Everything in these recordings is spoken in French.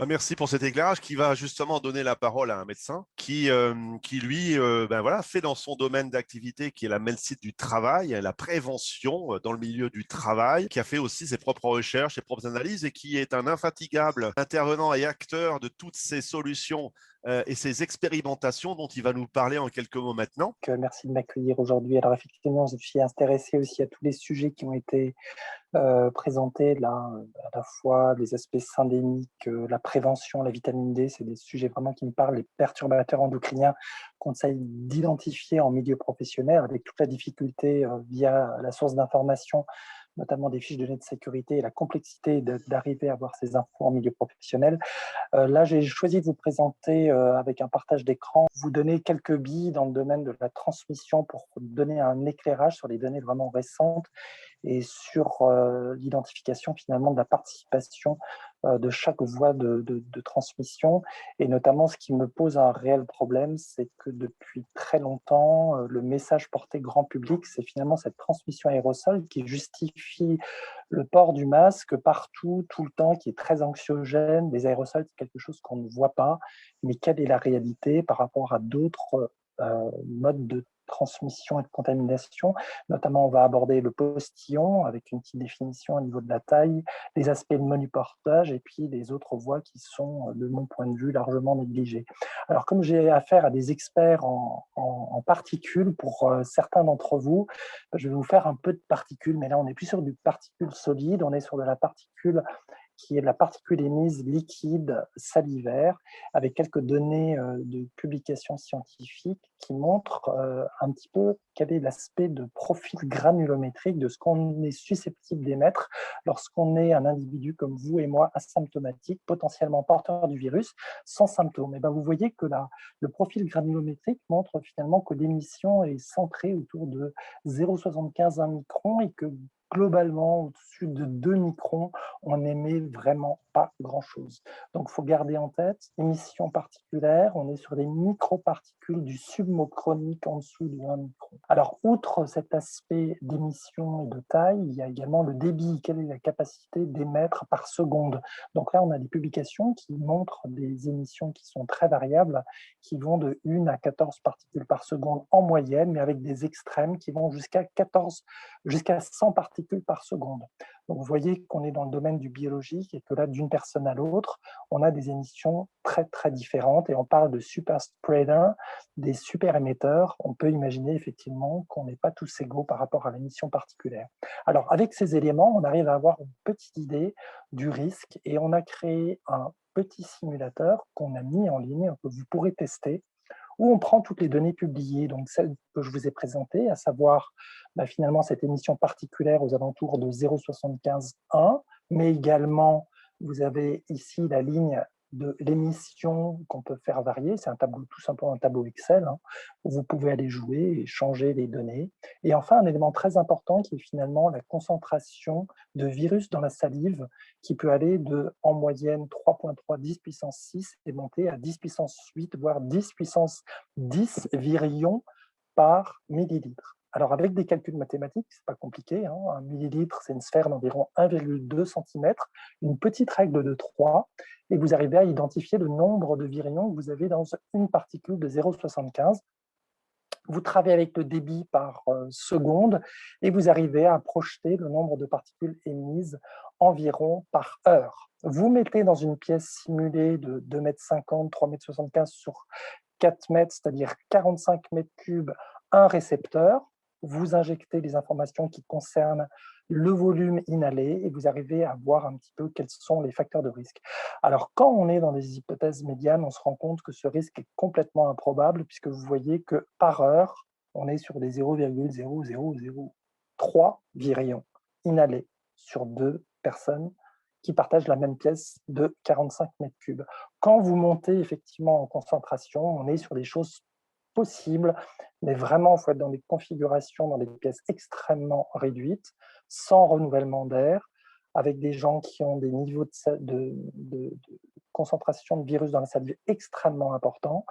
Merci pour cet éclairage qui va justement donner la parole à un médecin qui lui, ben voilà, fait dans son domaine d'activité qui est la médecine du travail, la prévention dans le milieu du travail, qui a fait aussi ses propres recherches, ses propres analyses et qui est un infatigable intervenant et acteur de toutes ces solutions et ces expérimentations dont il va nous parler en quelques mots maintenant. Merci de m'accueillir aujourd'hui. Alors effectivement, je suis intéressé aussi à tous les sujets qui ont été présentés là, à la fois les aspects syndémiques, la prévention, la vitamine D, c'est des sujets vraiment qui me parlent, les perturbateurs endocriniens qu'on essaye d'identifier en milieu professionnel avec toute la difficulté via la source d'information, notamment des fiches de données de sécurité et la complexité d'arriver à avoir ces infos en milieu professionnel. Là, j'ai choisi de vous présenter avec un partage d'écran, vous donner quelques billes dans le domaine de la transmission pour donner un éclairage sur les données vraiment récentes et sur l'identification finalement de la participation de chaque voie de transmission. Et notamment, ce qui me pose un réel problème, c'est que depuis très longtemps, le message porté grand public, c'est finalement cette transmission aérosol qui justifie le port du masque partout, tout le temps, qui est très anxiogène. Les aérosols, c'est quelque chose qu'on ne voit pas, mais quelle est la réalité par rapport à d'autres modes de transmission et de contamination. Notamment, on va aborder le postillon avec une petite définition au niveau de la taille, les aspects de menu portage et puis les autres voies qui sont, de mon point de vue, largement négligées. Alors, comme j'ai affaire à des experts en particules, pour certains d'entre vous, je vais vous faire un peu de particules, mais là, on n'est plus sur du particule solide, on est sur de la particule qui est de la particule émise liquide salivaire, avec quelques données de publications scientifiques qui montrent un petit peu quel est l'aspect de profil granulométrique de ce qu'on est susceptible d'émettre lorsqu'on est un individu comme vous et moi, asymptomatique, potentiellement porteur du virus, sans symptômes. Et ben vous voyez que le profil granulométrique montre finalement que l'émission est centrée autour de 0,75 micron et que globalement, au-dessus de 2 microns, on n'émet vraiment pas grand-chose. Donc, il faut garder en tête, émission particulière, on est sur des microparticules du submicronique en dessous de 1 micron. Alors, outre cet aspect d'émission et de taille, il y a également le débit, quelle est la capacité d'émettre par seconde. Donc là, on a des publications qui montrent des émissions qui sont très variables, qui vont de 1 à 14 particules par seconde en moyenne, mais avec des extrêmes qui vont jusqu'à 100 particules par seconde. Donc, vous voyez qu'on est dans le domaine du biologique et que là, d'une personne à l'autre, on a des émissions très, très différentes et on parle de super spreaders, des super émetteurs. On peut imaginer effectivement qu'on n'est pas tous égaux par rapport à l'émission particulière. Alors, avec ces éléments, on arrive à avoir une petite idée du risque et on a créé un petit simulateur qu'on a mis en ligne, que vous pourrez tester, où on prend toutes les données publiées, donc celles que je vous ai présentées, à savoir finalement cette émission particulière aux alentours de 0,75-1, mais également vous avez ici la ligne de l'émission qu'on peut faire varier. C'est un tableau, tout simplement un tableau Excel, hein, où vous pouvez aller jouer et changer les données. Et enfin, un élément très important qui est finalement la concentration de virus dans la salive, qui peut aller de, en moyenne, 3,3, 10 puissance 6 et monter à 10 puissance 8, voire 10 puissance 10 virions par millilitre. Alors, avec des calculs mathématiques, c'est pas compliqué, hein, un millilitre, c'est une sphère d'environ 1,2 cm, une petite règle de 3, et vous arrivez à identifier le nombre de virions que vous avez dans une particule de 0,75. Vous travaillez avec le débit par seconde et vous arrivez à projeter le nombre de particules émises environ par heure. Vous mettez dans une pièce simulée de 2,50 m, 3,75 m sur 4 mètres, c'est-à-dire 45 mètres cubes, un récepteur. Vous injectez les informations qui concernent le volume inhalé et vous arrivez à voir un petit peu quels sont les facteurs de risque. Alors, quand on est dans des hypothèses médianes, on se rend compte que ce risque est complètement improbable puisque vous voyez que par heure, on est sur des 0,0003 virions inhalés sur 2 personnes qui partagent la même pièce de 45 mètres cubes. Quand vous montez effectivement en concentration, on est sur des choses possibles, mais vraiment, il faut être dans des configurations, dans des pièces extrêmement réduites, sans renouvellement d'air, avec des gens qui ont des niveaux de concentration de virus dans la salive extrêmement importants,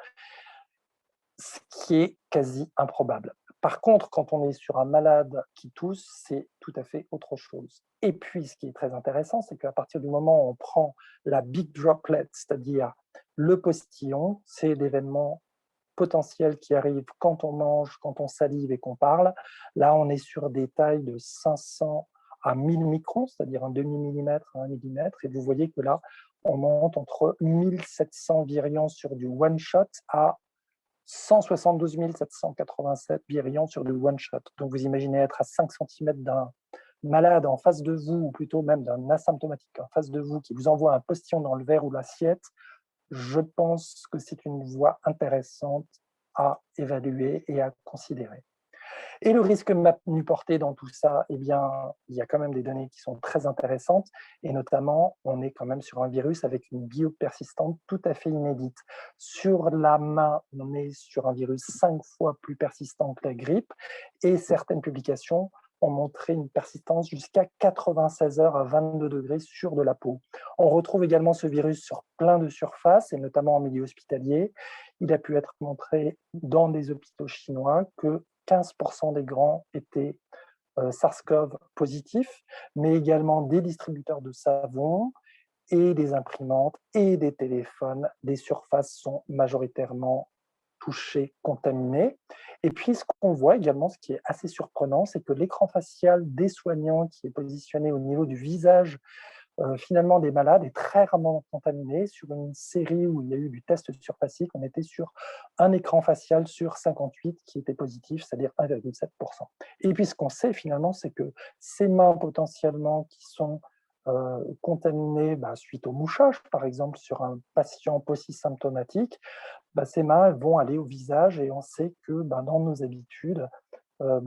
ce qui est quasi improbable. Par contre, quand on est sur un malade qui tousse, c'est tout à fait autre chose. Et puis, ce qui est très intéressant, c'est qu'à partir du moment où on prend la big droplet, c'est-à-dire le postillon, c'est l'événement potentiel qui arrive quand on mange, quand on salive et qu'on parle. Là, on est sur des tailles de 500 à 1000 microns, c'est-à-dire un demi-millimètre à 1 millimètre. Et vous voyez que là, on monte entre 1700 virions sur du one-shot à 172 787 virions sur du one-shot. Donc, vous imaginez être à 5 cm d'un malade en face de vous, ou plutôt même d'un asymptomatique en face de vous, qui vous envoie un postillon dans le verre ou l'assiette. Je pense que c'est une voie intéressante à évaluer et à considérer. Et le risque manuporté dans tout ça, eh bien, il y a quand même des données qui sont très intéressantes, et notamment, on est quand même sur un virus avec une biopersistance tout à fait inédite. Sur la main, on est sur un virus 5 fois plus persistant que la grippe, et certaines publications ont montré une persistance jusqu'à 96 heures à 22 degrés sur de la peau. On retrouve également ce virus sur plein de surfaces, et notamment en milieu hospitalier. Il a pu être montré dans des hôpitaux chinois que 15% des grands étaient SARS-CoV positifs, mais également des distributeurs de savon et des imprimantes et des téléphones. Des surfaces sont majoritairement touchées, contaminées. Et puis, ce qu'on voit également, ce qui est assez surprenant, c'est que l'écran facial des soignants qui est positionné au niveau du visage finalement des malades est très rarement contaminé. Sur une série où il y a eu du test surfacique, on était sur un écran facial sur 58 qui était positif, c'est-à-dire 1,7%. Et puis ce qu'on sait finalement, c'est que ces mains potentiellement qui sont contaminées suite au mouchage, par exemple sur un patient polysymptomatique, ces mains vont aller au visage, et on sait que dans nos habitudes,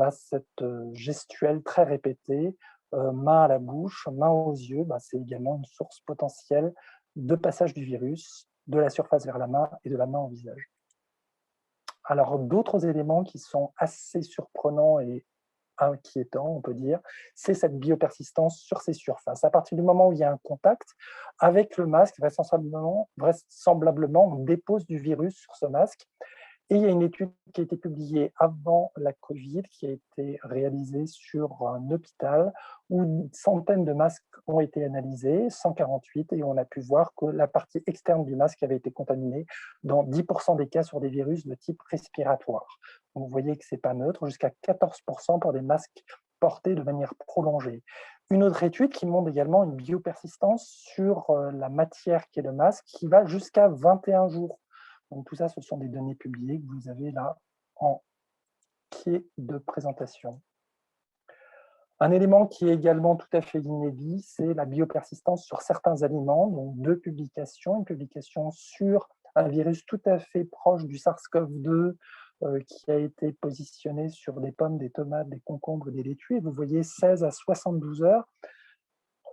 cette gestuelle très répétée, main à la bouche, main aux yeux, c'est également une source potentielle de passage du virus de la surface vers la main et de la main au visage. Alors, d'autres éléments qui sont assez surprenants et inquiétants, on peut dire, c'est cette biopersistance sur ces surfaces. À partir du moment où il y a un contact avec le masque, vraisemblablement, on dépose du virus sur ce masque. Et il y a une étude qui a été publiée avant la Covid, qui a été réalisée sur un hôpital où une centaine de masques ont été analysés, 148, et on a pu voir que la partie externe du masque avait été contaminée dans 10% des cas sur des virus de type respiratoire. Donc vous voyez que ce n'est pas neutre, jusqu'à 14% pour des masques portés de manière prolongée. Une autre étude qui montre également une biopersistance sur la matière qui est le masque, qui va jusqu'à 21 jours. Donc tout ça, ce sont des données publiées que vous avez là en pied de présentation. Un élément qui est également tout à fait inédit, c'est la biopersistance sur certains aliments, donc deux publications, une publication sur un virus tout à fait proche du SARS-CoV-2 qui a été positionné sur des pommes, des tomates, des concombres, des laitues, et vous voyez 16 à 72 heures.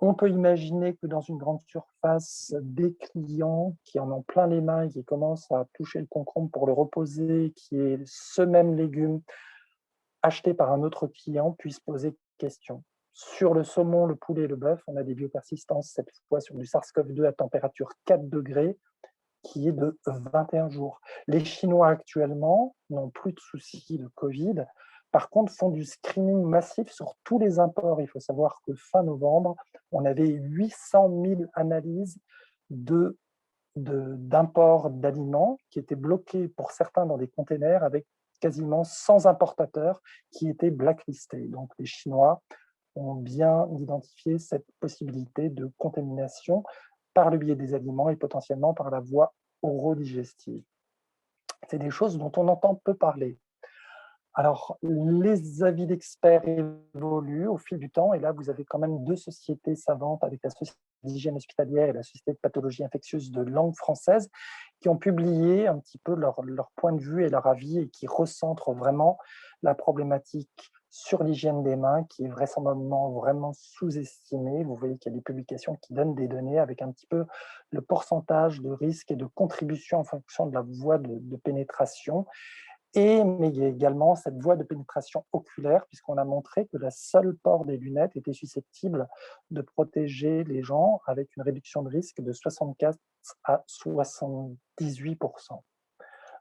On peut imaginer que dans une grande surface, des clients qui en ont plein les mains et qui commencent à toucher le concombre pour le reposer, qui est ce même légume acheté par un autre client, puissent poser question. Sur le saumon, le poulet et le bœuf, on a des biopersistances, cette fois sur du SARS-CoV-2 à température 4 degrés, qui est de 21 jours. Les Chinois actuellement n'ont plus de soucis de Covid. Par contre, font du screening massif sur tous les imports. Il faut savoir que fin novembre, on avait 800 000 analyses d'imports d'aliments qui étaient bloqués pour certains dans des containers avec quasiment 100 importateurs qui étaient blacklistés. Donc les Chinois ont bien identifié cette possibilité de contamination par le biais des aliments et potentiellement par la voie orodigestive. C'est des choses dont on entend peu parler. Alors, les avis d'experts évoluent au fil du temps, et là, vous avez quand même deux sociétés savantes avec la Société d'hygiène hospitalière et la Société de pathologie infectieuse de langue française qui ont publié un petit peu leur point de vue et leur avis et qui recentrent vraiment la problématique sur l'hygiène des mains qui est vraisemblablement vraiment sous-estimée. Vous voyez qu'il y a des publications qui donnent des données avec un petit peu le pourcentage de risque et de contribution en fonction de la voie de pénétration. Mais il y a également cette voie de pénétration oculaire, puisqu'on a montré que la seule port des lunettes était susceptible de protéger les gens avec une réduction de risque de 64 à 78%.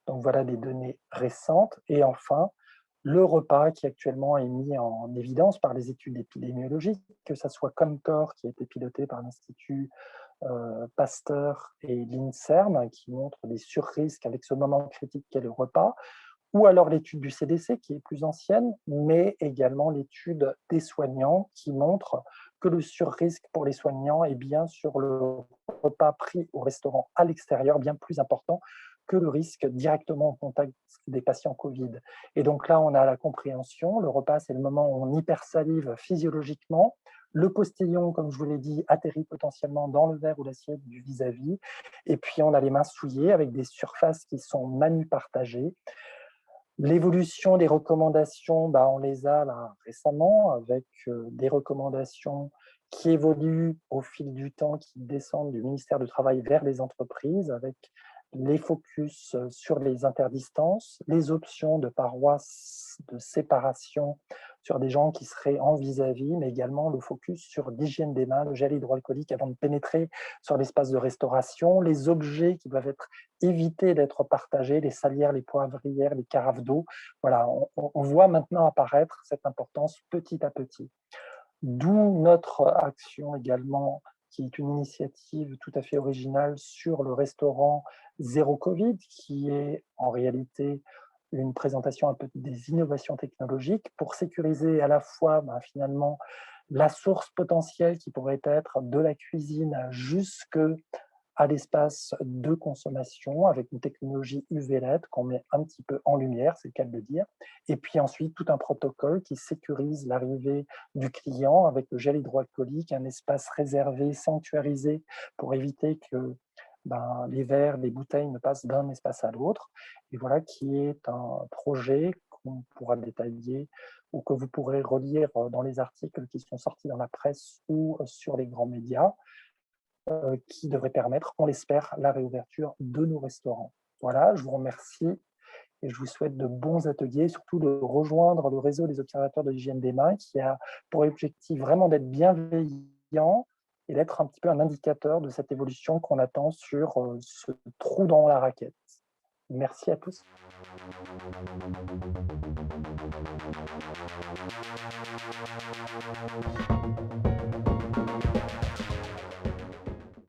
Donc voilà des données récentes. Et enfin, Le repas qui actuellement est mis en évidence par les études épidémiologiques, que ça soit Comtor qui a été piloté par l'Institut Pasteur et l'INSERM, qui montre des surrisques avec ce moment critique qu'est le repas, ou alors l'étude du CDC qui est plus ancienne, mais également l'étude des soignants qui montre que le surrisque pour les soignants est bien sur le repas pris au restaurant à l'extérieur, bien plus important que le risque directement au contact des patients Covid. Et donc là, on a la compréhension. Le repas, c'est le moment où on hypersalive physiologiquement. Le postillon, comme je vous l'ai dit, atterrit potentiellement dans le verre ou l'assiette du vis-à-vis. Et puis, on a les mains souillées avec des surfaces qui sont manu-partagées. L'évolution des recommandations, on les a là récemment avec des recommandations qui évoluent au fil du temps, qui descendent du ministère du Travail vers les entreprises, avec les focus sur les interdistances, les options de paroisse de séparation sur des gens qui seraient en vis-à-vis, mais également le focus sur l'hygiène des mains, le gel hydroalcoolique avant de pénétrer sur l'espace de restauration, les objets qui doivent être évités d'être partagés, les salières, les poivrières, les carafes d'eau. Voilà, on voit maintenant apparaître cette importance petit à petit. D'où notre action également, qui est une initiative tout à fait originale sur le restaurant Zéro Covid, qui est en réalité une présentation un peu des innovations technologiques pour sécuriser à la fois finalement la source potentielle qui pourrait être de la cuisine jusque à l'espace de consommation avec une technologie UV LED qu'on met un petit peu en lumière, c'est le cas de le dire. Et puis ensuite, tout un protocole qui sécurise l'arrivée du client avec le gel hydroalcoolique, un espace réservé, sanctuarisé pour éviter que les verres, les bouteilles ne passent d'un espace à l'autre. Et voilà qui est un projet qu'on pourra détailler ou que vous pourrez relire dans les articles qui sont sortis dans la presse ou sur les grands médias, qui devrait permettre, on l'espère, la réouverture de nos restaurants. Voilà, je vous remercie et je vous souhaite de bons ateliers, surtout de rejoindre le réseau des observateurs de l'hygiène des mains qui a pour objectif vraiment d'être bienveillant et d'être un petit peu un indicateur de cette évolution qu'on attend sur ce trou dans la raquette. Merci à tous.